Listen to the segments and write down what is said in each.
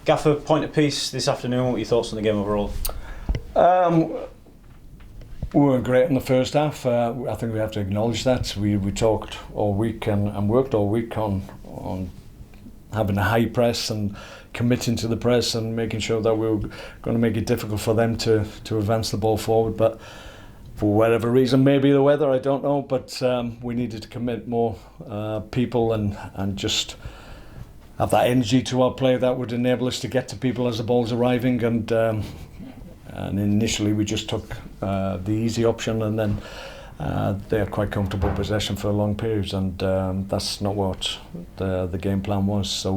Gaffer, point of peace this afternoon. What are your thoughts on the game overall? We weren't great in the first half. I think we have to acknowledge that. We talked all week and worked all week on having a high press and committing to the press and making sure that we were going to make it difficult for them to advance the ball forward. But for whatever reason, maybe the weather, I don't know, but we needed to commit more people and just have that energy to our play that would enable us to get to people as the ball's arriving. And initially we just took the easy option, and then they had quite comfortable possession for long periods, and that's not what the game plan was. So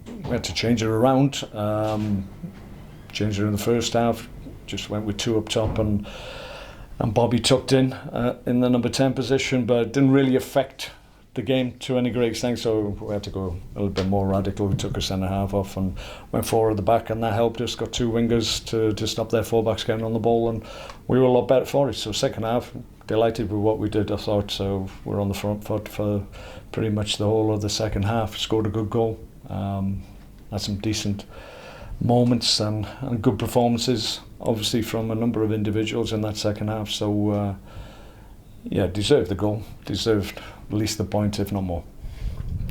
we had to change it around. Changed it in the first half. Just went with two up top, and Bobby tucked in the number 10 position, but it didn't really affect the game to any great extent, so we had to go a little bit more radical. We took a centre half off and went forward at the back, and that helped us. Got two wingers to stop their fullbacks getting on the ball, and we were a lot better for it. So second half, delighted with what we did, I thought. So we're on the front foot for pretty much the whole of the second half. Scored a good goal, had some decent moments and good performances, obviously from a number of individuals in that second half. So deserved the goal, deserved at least the point, if not more.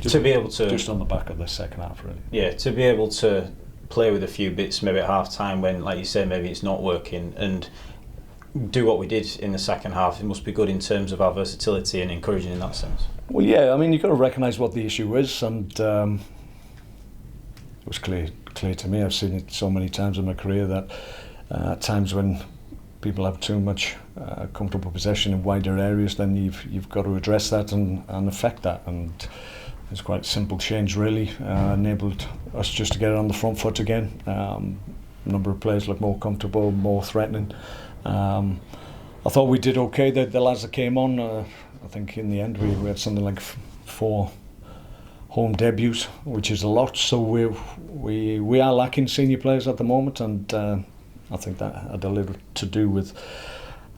To be able to just on the back of the second half, really. Yeah, to be able to play with a few bits, maybe at half time when, like you say, maybe it's not working, and do what we did in the second half. It must be good in terms of our versatility and encouraging in that sense. Well, yeah, I mean, you've got to recognise what the issue is, and it was clear to me. I've seen it so many times in my career that at times when people have too much comfortable possession in wider areas, then you've got to address that and affect that. And it's quite a simple change, really. Enabled us just to get it on the front foot again. A number of players looked more comfortable, more threatening. I thought we did okay. The lads that came on, I think in the end we had something like 4 home debuts, which is a lot. So we are lacking senior players at the moment, and I think that had a little to do with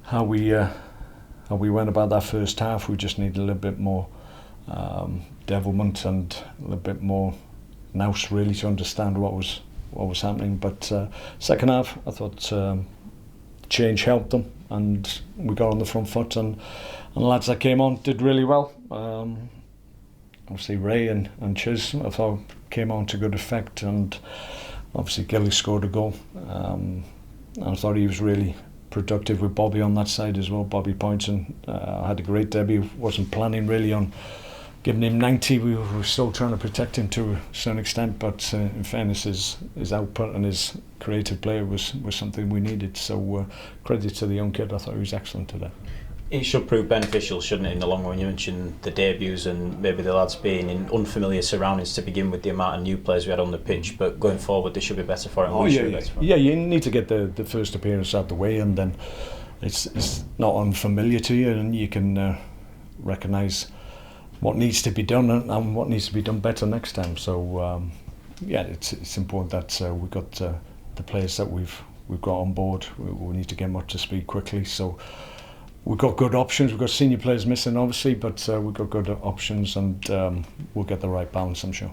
how we went about that first half. We just needed a little bit more devilment and a little bit more nous, really, to understand what was happening. But second half, I thought change helped them, and we got on the front foot, and the lads that came on did really well. Obviously Ray and Chiz, I thought, came on to good effect, and obviously Gilly scored a goal. I thought he was really productive with Bobby on that side as well. Bobby Poynton had a great debut. Wasn't planning really on giving him 90. We were still trying to protect him to a certain extent, but in fairness, his output and his creative play was something we needed. So credit to the young kid. I thought he was excellent today. It should prove beneficial, shouldn't it, in the long run? You mentioned the debuts and maybe the lads being in unfamiliar surroundings to begin with, the amount of new players we had on the pitch, but going forward they should be better for it. Yeah, you need to get the first appearance out the way, and then it's not unfamiliar to you, and you can recognise what needs to be done and what needs to be done better next time. So it's important that we've got the players that we've got on board. We need to get them up to speed quickly. So we've got good options. We've got senior players missing, obviously, but we've got good options, and we'll get the right balance, I'm sure.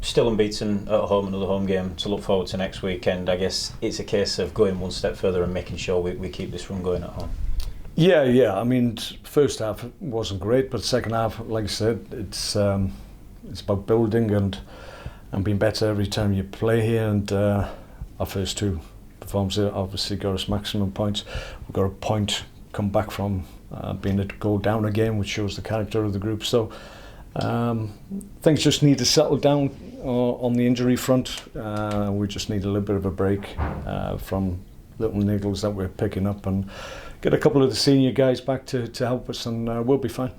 Still unbeaten at home, another home game to look forward to next weekend. I guess it's a case of going one step further and making sure we keep this run going at home. Yeah. I mean, first half wasn't great, but second half, like I said, it's about building and being better every time you play here. And our first 2 performances obviously got us maximum points. We've got a point come back from being a goal down again, which shows the character of the group. So things just need to settle down on the injury front. We just need a little bit of a break from little niggles that we're picking up, and get a couple of the senior guys back to help us, and we'll be fine.